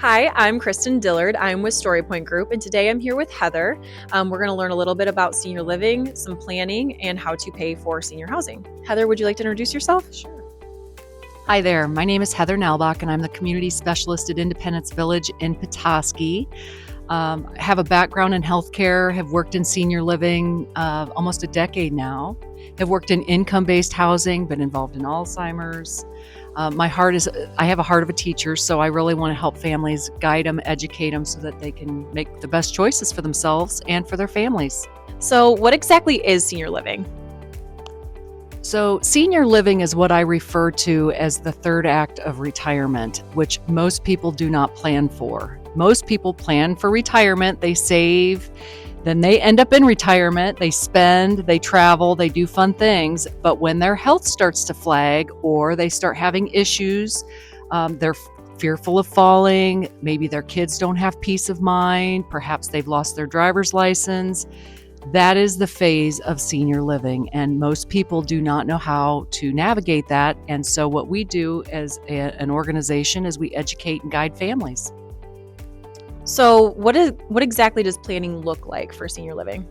Hi, I'm Kristen Dillard. I'm with StoryPoint Group, and today I'm here with Heather. We're going to learn a little bit about senior living, some planning, and how to pay for senior housing. Heather, would you like to introduce yourself? Sure. Hi there. My name is Heather Nalbock, and I'm the Community Specialist at Independence Village in Petoskey. I have a background in healthcare, have worked in senior living almost a decade now, have worked in income-based housing, been involved in Alzheimer's. I have a heart of a teacher, so I really want to help families, guide them, educate them so that they can make the best choices for themselves and for their families. So, what exactly is senior living? So, senior living is what I refer to as the third act of retirement, which most people do not plan for. Most people plan for retirement, they save, then they end up in retirement, they spend, they travel, they do fun things. But when their health starts to flag or they start having issues, they're fearful of falling, maybe their kids don't have peace of mind, perhaps they've lost their driver's license. That is the phase of senior living, and most people do not know how to navigate that. And so what we do as an organization is we educate and guide families. So, what exactly does planning look like for senior living?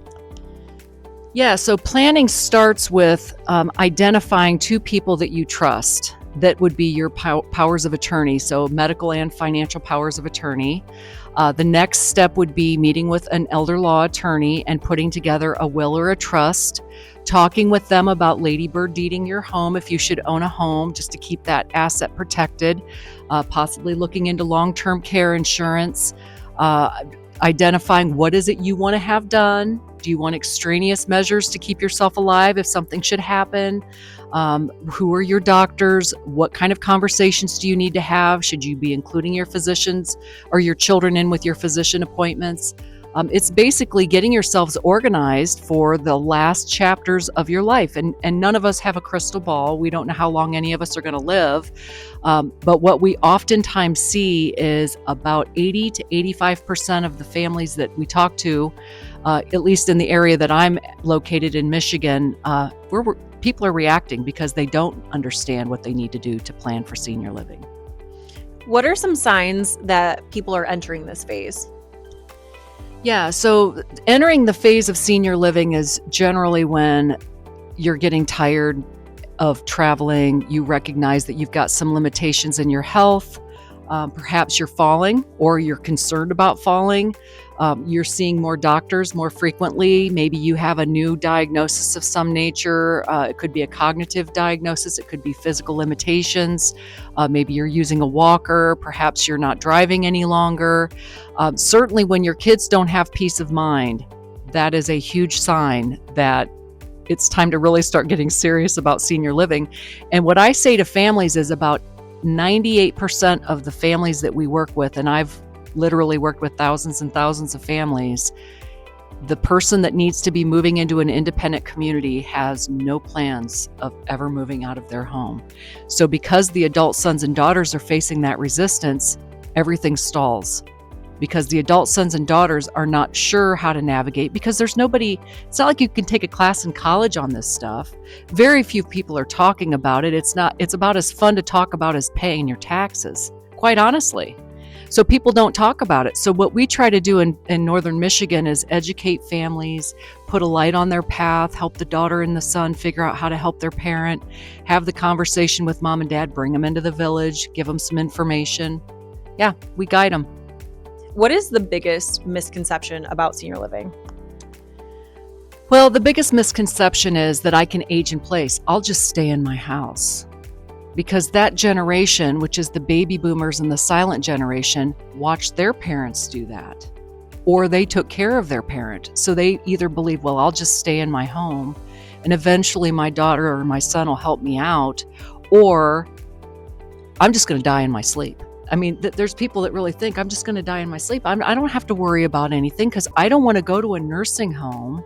Yeah, so planning starts with identifying two people that you trust. That would be your powers of attorney, so medical and financial powers of attorney. The next step would be meeting with an elder law attorney and putting together a will or a trust, talking with them about ladybird deeding your home if you should own a home, just to keep that asset protected, possibly looking into long-term care insurance, identifying what is it you want to have done. Do you want extraneous measures to keep yourself alive if something should happen? Who are your doctors? What kind of conversations do you need to have? Should you be including your physicians or your children in with your physician appointments? It's basically getting yourselves organized for the last chapters of your life. And none of us have a crystal ball. We don't know how long any of us are going to live. But what we oftentimes see is about 80 to 85% of the families that we talk to, at least in the area that I'm located in Michigan, people are reacting because they don't understand what they need to do to plan for senior living. What are some signs that people are entering this phase? Yeah, so entering the phase of senior living is generally when you're getting tired of traveling, you recognize that you've got some limitations in your health, perhaps you're falling or you're concerned about falling, you're seeing more doctors more frequently, maybe you have a new diagnosis of some nature, it could be a cognitive diagnosis, it could be physical limitations, maybe you're using a walker, perhaps you're not driving any longer. Certainly when your kids don't have peace of mind, that is a huge sign that it's time to really start getting serious about senior living. And what I say to families is about 98% of the families that we work with, and I've literally worked with thousands and thousands of families, the person that needs to be moving into an independent community has no plans of ever moving out of their home. So because the adult sons and daughters are facing that resistance, everything stalls. Because the adult sons and daughters are not sure how to navigate, because there's nobody, it's not like you can take a class in college on this stuff. Very few people are talking about it. It's about as fun to talk about as paying your taxes, quite honestly. So people don't talk about it. So what we try to do in northern Michigan is educate families, put a light on their path, help the daughter and the son figure out how to help their parent, have the conversation with mom and dad, bring them into the village, give them some information. Yeah, we guide them. What is the biggest misconception about senior living? Well, the biggest misconception is that I can age in place. I'll just stay in my house. Because that generation, which is the baby boomers and the silent generation, watched their parents do that. Or they took care of their parent. So they either believe, well, I'll just stay in my home and eventually my daughter or my son will help me out, or I'm just going to die in my sleep. I mean, there's people that really think I'm just going to die in my sleep. I don't have to worry about anything because I don't want to go to a nursing home.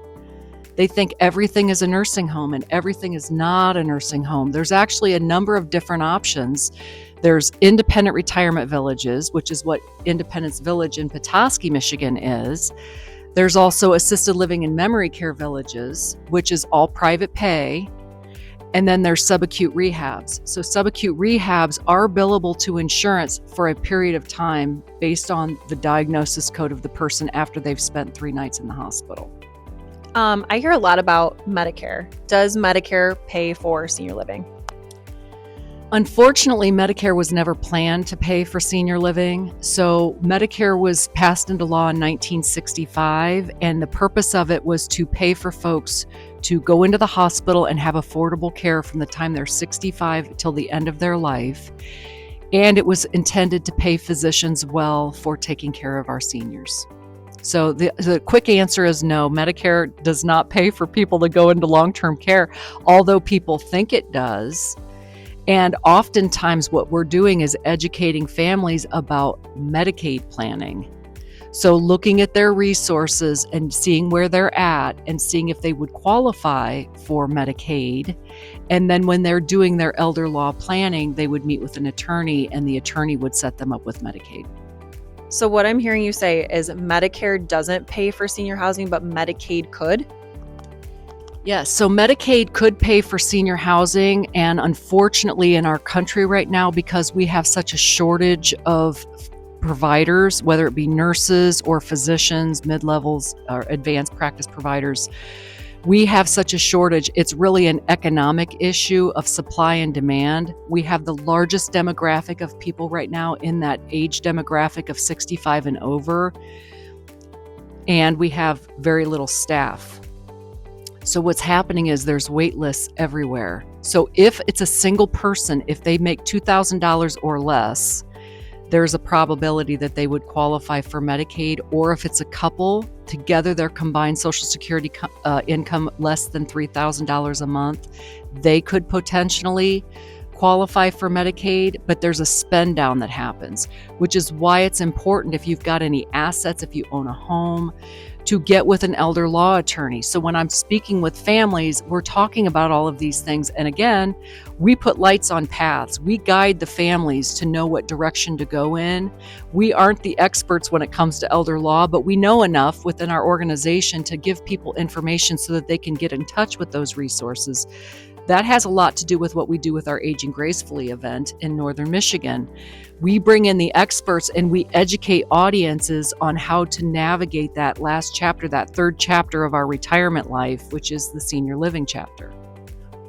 They think everything is a nursing home, and everything is not a nursing home. There's actually a number of different options. There's independent retirement villages, which is what Independence Village in Petoskey, Michigan is. There's also assisted living and memory care villages, which is all private pay. And then there's subacute rehabs. So subacute rehabs are billable to insurance for a period of time based on the diagnosis code of the person after they've spent 3 nights in the hospital. I hear a lot about Medicare. Does Medicare pay for senior living? Unfortunately, Medicare was never planned to pay for senior living. So Medicare was passed into law in 1965, and the purpose of it was to pay for folks to go into the hospital and have affordable care from the time they're 65 till the end of their life. And it was intended to pay physicians well for taking care of our seniors. So the quick answer is no, Medicare does not pay for people to go into long-term care, although people think it does. And oftentimes what we're doing is educating families about Medicaid planning. So looking at their resources and seeing where they're at and seeing if they would qualify for Medicaid. And then when they're doing their elder law planning, they would meet with an attorney and the attorney would set them up with Medicaid. So what I'm hearing you say is Medicare doesn't pay for senior housing, but Medicaid could? Yes, so Medicaid could pay for senior housing, and unfortunately in our country right now, because we have such a shortage of providers, whether it be nurses or physicians, mid-levels or advanced practice providers, we have such a shortage. It's really an economic issue of supply and demand. We have the largest demographic of people right now in that age demographic of 65 and over, and we have very little staff. So what's happening is there's wait lists everywhere. So if it's a single person, if they make $2,000 or less, there's a probability that they would qualify for Medicaid. Or if it's a couple, together their combined Social Security income less than $3,000 a month, they could potentially qualify for Medicaid, but there's a spend down that happens, which is why it's important if you've got any assets, if you own a home, to get with an elder law attorney. So when I'm speaking with families, we're talking about all of these things. And again, we put lights on paths. We guide the families to know what direction to go in. We aren't the experts when it comes to elder law, but we know enough within our organization to give people information so that they can get in touch with those resources. That has a lot to do with what we do with our Aging Gracefully event in Northern Michigan. We bring in the experts and we educate audiences on how to navigate that last chapter, that third chapter of our retirement life, which is the senior living chapter.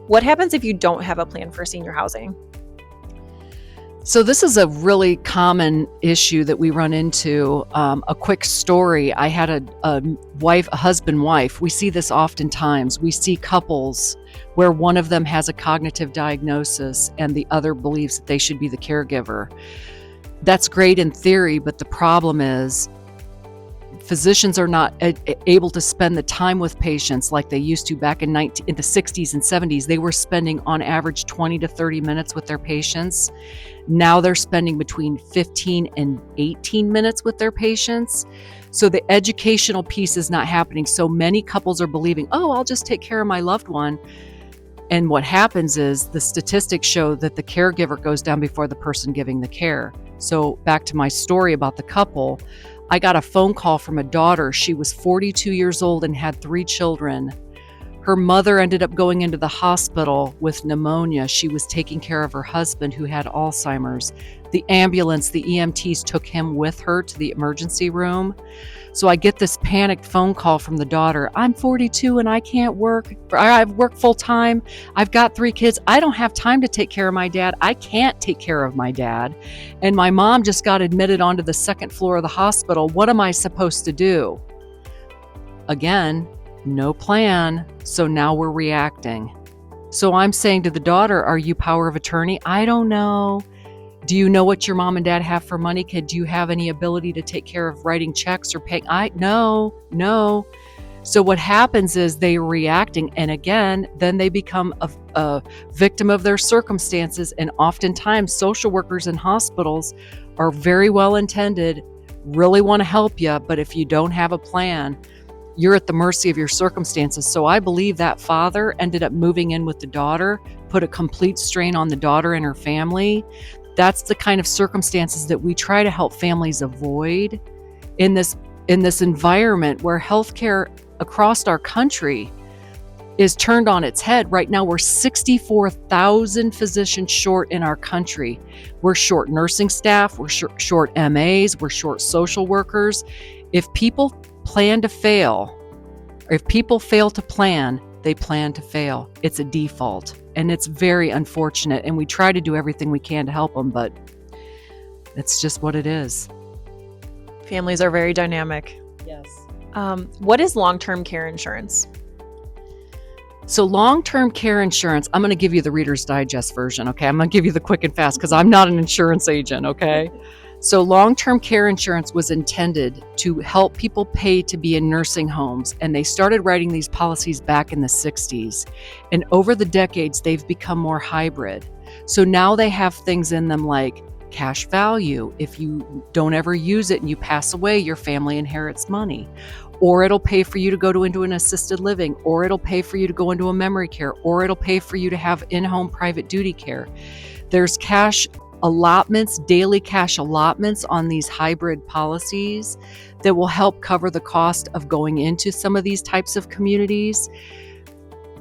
What happens if you don't have a plan for senior housing? So this is a really common issue that we run into. A quick story. I had a husband-wife. We see this oftentimes. We see couples where one of them has a cognitive diagnosis and the other believes that they should be the caregiver. That's great in theory, but the problem is physicians are not able to spend the time with patients like they used to back in the 60s and 70s. They were spending on average 20 to 30 minutes with their patients. Now they're spending between 15 and 18 minutes with their patients. So the educational piece is not happening. So many couples are believing, oh, I'll just take care of my loved one. And what happens is the statistics show that the caregiver goes down before the person giving the care. So back to my story about the couple, I got a phone call from a daughter. She was 42 years old and had 3 children. Her mother ended up going into the hospital with pneumonia. She was taking care of her husband who had Alzheimer's. The ambulance, the EMTs took him with her to the emergency room. So I get this panicked phone call from the daughter. I'm 42 and I can't work. I've worked full time. I've got 3 kids. I don't have time to take care of my dad. I can't take care of my dad. And my mom just got admitted onto the 2nd floor of the hospital. What am I supposed to do? Again, no plan. So now we're reacting. So I'm saying to the daughter, are you power of attorney? I don't know. Do you know what your mom and dad have for money? Do you have any ability to take care of writing checks or paying? No. So what happens is they're reacting. And again, then they become a victim of their circumstances. And oftentimes social workers in hospitals are very well intended, really want to help you. But if you don't have a plan, you're at the mercy of your circumstances. So I believe that father ended up moving in with the daughter, put a complete strain on the daughter and her family. That's the kind of circumstances that we try to help families avoid in this environment where healthcare across our country is turned on its head. Right now, we're 64,000 physicians short in our country. We're short nursing staff, we're short MAs, we're short social workers. If people plan to fail, or if people fail to plan, they plan to fail. It's a default, and it's very unfortunate, and we try to do everything we can to help them, but it's just what it is. Families are very dynamic. Yes. What is long-term care insurance? So long-term care insurance, I'm going to give you the Reader's Digest version, okay? I'm going to give you the quick and fast because I'm not an insurance agent, okay? So long-term care insurance was intended to help people pay to be in nursing homes, and they started writing these policies back in the 60s. And over the decades, they've become more hybrid. So now they have things in them like cash value. If you don't ever use it and you pass away, your family inherits money. Or it'll pay for you to go into an assisted living, or it'll pay for you to go into a memory care, or it'll pay for you to have in-home private duty care. There's cash allotments, daily cash allotments on these hybrid policies that will help cover the cost of going into some of these types of communities.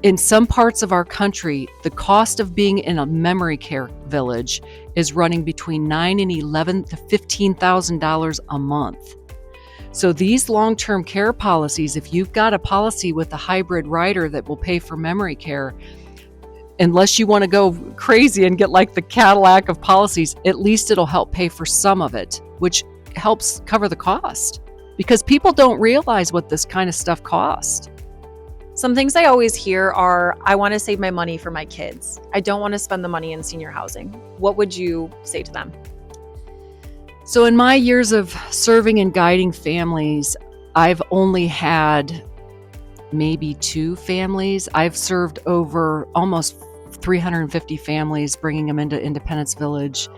In some parts of our country, the cost of being in a memory care village is running between $9,000 and $11,000 to $15,000 a month. So these long-term care policies, if you've got a policy with a hybrid rider that will pay for memory care, unless you want to go crazy and get like the Cadillac of policies, at least it'll help pay for some of it, which helps cover the cost, because people don't realize what this kind of stuff costs. Some things I always hear are, I want to save my money for my kids. I don't want to spend the money in senior housing. What would you say to them? So in my years of serving and guiding families, I've only had maybe 2 families. I've served over almost 350 families, bringing them into Independence Village.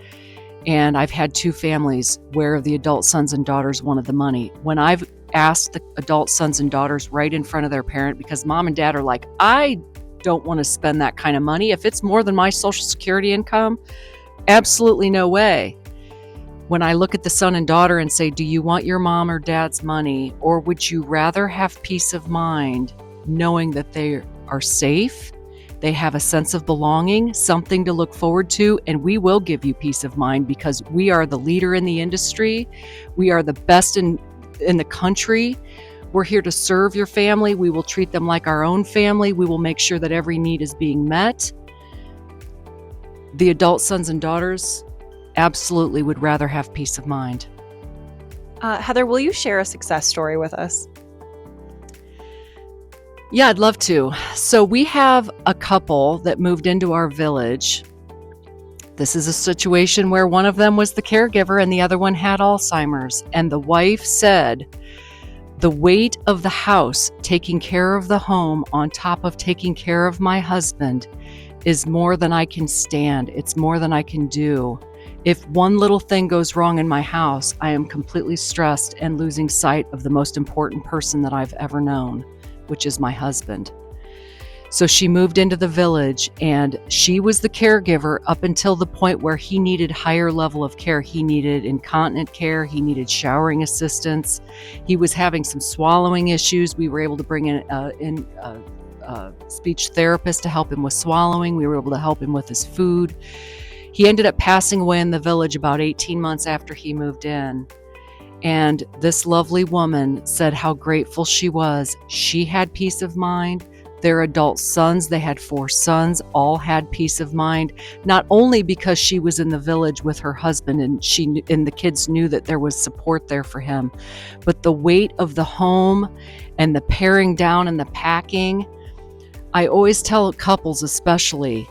And I've had 2 families where the adult sons and daughters wanted the money. When I've asked the adult sons and daughters right in front of their parent, because mom and dad are like, I don't want to spend that kind of money. If it's more than my Social Security income, absolutely no way. When I look at the son and daughter and say, do you want your mom or dad's money, or would you rather have peace of mind knowing that they are safe, they have a sense of belonging, something to look forward to, and we will give you peace of mind because we are the leader in the industry. We are the best in the country. We're here to serve your family. We will treat them like our own family. We will make sure that every need is being met. The adult sons and daughters absolutely would rather have peace of mind. Heather, will you share a success story with us? Yeah, I'd love to. So we have a couple that moved into our village. This is a situation where one of them was the caregiver and the other one had Alzheimer's. And the wife said, the weight of the house, taking care of the home on top of taking care of my husband, is more than I can stand. It's more than I can do. If one little thing goes wrong in my house, I am completely stressed and losing sight of the most important person that I've ever known, which is my husband. So she moved into the village, and she was the caregiver up until the point where he needed higher level of care. He needed incontinent care. He needed showering assistance. He was having some swallowing issues. We were able to bring in a speech therapist to help him with swallowing. We were able to help him with his food. He ended up passing away in the village about 18 months after he moved in. And this lovely woman said how grateful she was. She had peace of mind. Their adult sons, they had 4 sons, all had peace of mind, not only because she was in the village with her husband and the kids knew that there was support there for him, but the weight of the home and the paring down and the packing. I always tell couples especially,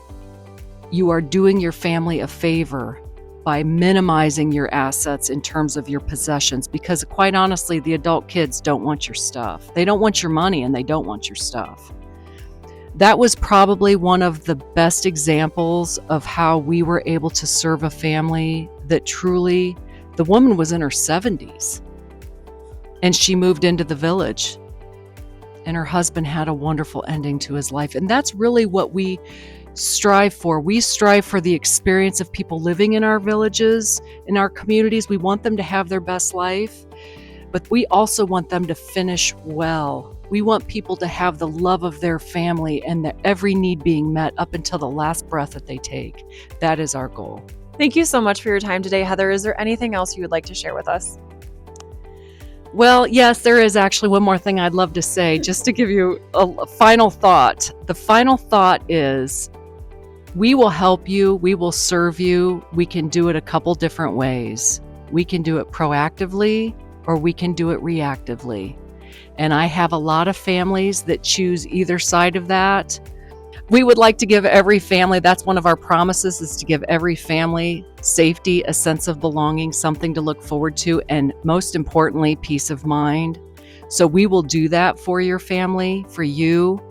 you are doing your family a favor by minimizing your assets in terms of your possessions, because quite honestly, the adult kids don't want your stuff. They don't want your money and they don't want your stuff. That was probably one of the best examples of how we were able to serve a family that truly, the woman was in her 70s and she moved into the village and her husband had a wonderful ending to his life. And that's really what we strive for. We strive for the experience of people living in our villages, in our communities. We want them to have their best life, but we also want them to finish well We want people to have the love of their family and their every need being met up until the last breath that they take. That is our goal. Thank you so much for your time today, Heather. Is there anything else you would like to share with us? Well, yes, there is actually one more thing I'd love to say, just to give you a final thought. The final thought is, we will help you, we will serve you. We can do it a couple different ways. We can do it proactively, or we can do it reactively. And I have a lot of families that choose either side of that. We would like to give every family, that's one of our promises, is to give every family safety, a sense of belonging, something to look forward to, and most importantly, peace of mind. So we will do that for your family, for you,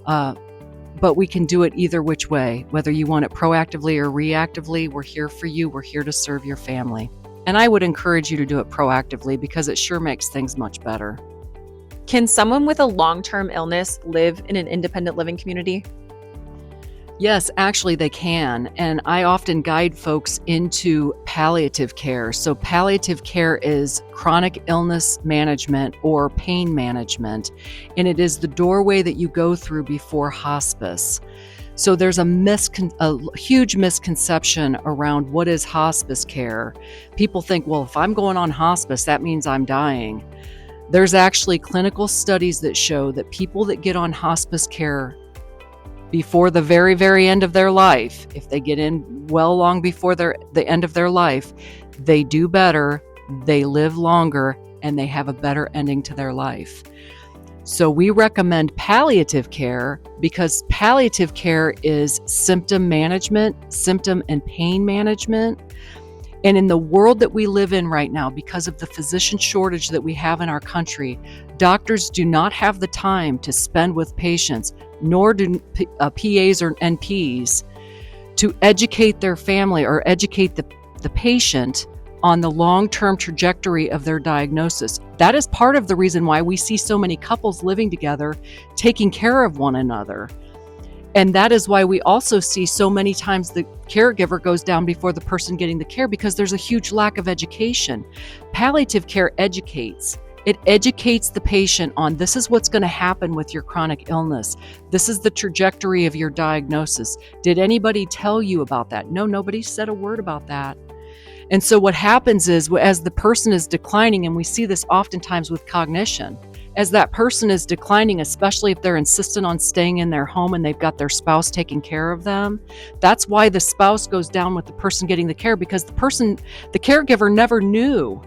but we can do it either which way. Whether you want it proactively or reactively, we're here for you. We're here to serve your family. And I would encourage you to do it proactively because it sure makes things much better. Can someone with a long-term illness live in an independent living community? Yes, actually they can. And I often guide folks into palliative care. So palliative care is chronic illness management or pain management. And it is the doorway that you go through before hospice. So there's a huge misconception around what is hospice care. People think, well, if I'm going on hospice, that means I'm dying. There's actually clinical studies that show that people that get on hospice care before the very, very end of their life, if they get in well long before the end of their life, they do better, they live longer, and they have a better ending to their life. So we recommend palliative care because palliative care is symptom management, symptom and pain management. And in the world that we live in right now, because of the physician shortage that we have in our country, doctors do not have the time to spend with patients, nor do PAs or NPs, to educate their family or educate the patient on the long-term trajectory of their diagnosis. That is part of the reason why we see so many couples living together, taking care of one another. And that is why we also see so many times the caregiver goes down before the person getting the care, because there's a huge lack of education. Palliative care educates. It educates the patient on this is what's going to happen with your chronic illness. This is the trajectory of your diagnosis. Did anybody tell you about that? No, nobody said a word about that. And so what happens is, as the person is declining, and we see this oftentimes with cognition, as that person is declining, especially if they're insistent on staying in their home and they've got their spouse taking care of them, that's why the spouse goes down with the person getting the care, because the caregiver never knew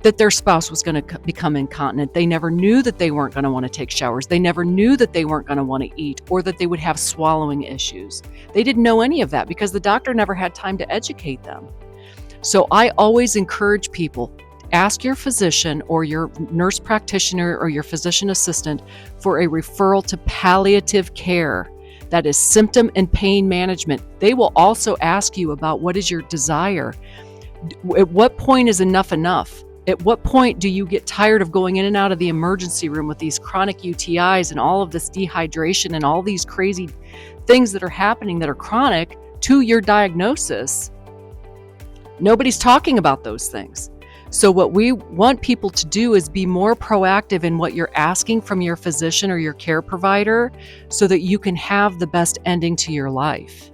that their spouse was going to become incontinent. They never knew that they weren't going to want to take showers. They never knew that they weren't going to want to eat, or that they would have swallowing issues. They didn't know any of that because the doctor never had time to educate them. So I always encourage people, ask your physician or your nurse practitioner or your physician assistant for a referral to palliative care. That is symptom and pain management. They will also ask you about what is your desire. At what point is enough enough? At what point do you get tired of going in and out of the emergency room with these chronic UTIs and all of this dehydration and all these crazy things that are happening that are chronic to your diagnosis? Nobody's talking about those things. So what we want people to do is be more proactive in what you're asking from your physician or your care provider so that you can have the best ending to your life.